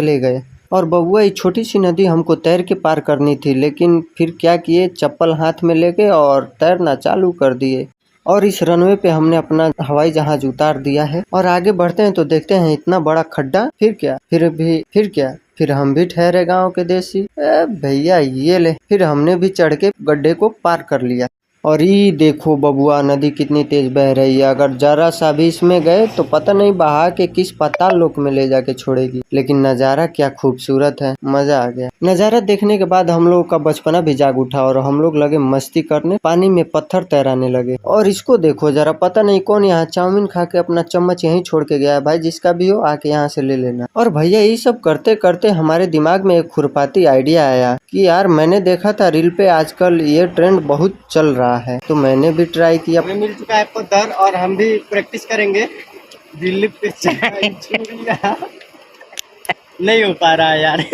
चले गए। और बबुआ ये छोटी सी नदी हमको तैर के पार करनी थी, लेकिन फिर क्या किए, चप्पल हाथ में लेके और तैरना चालू कर दिए। और इस रनवे पे हमने अपना हवाई जहाज उतार दिया है और आगे बढ़ते हैं तो देखते हैं इतना बड़ा खड्डा। फिर क्या, फिर हम भी ठहरे गांव के देसी। भैया ये ले, फिर हमने भी चढ़ के गड्ढे को पार कर लिया। और ये देखो बबुआ, नदी कितनी तेज बह रही है। अगर जरा सा भी इसमें गए तो पता नहीं बहा के किस पाताल लोक में ले जाके छोड़ेगी। लेकिन नज़ारा क्या खूबसूरत है, मजा आ गया। नज़ारा देखने के बाद हम लोग का बचपना भी जाग उठा और हम लोग लगे मस्ती करने, पानी में पत्थर तैराने लगे। और इसको देखो जरा, पता नहीं कौन यहाँ चाउमीन खा के अपना चम्मच यहीं छोड़ के गया है। भाई जिसका भी हो आके यहाँ से ले लेना। और भैया ये सब करते करते हमारे दिमाग में एक खुरपाती आइडिया आया कि यार मैंने देखा था रील पे आजकल ये ट्रेंड बहुत चल रहा है, तो मैंने भी ट्राई किया। हमें मिल चुका है पत्थर और हम भी प्रैक्टिस करेंगे। दिल्ली पे नहीं हो पा रहा है यार।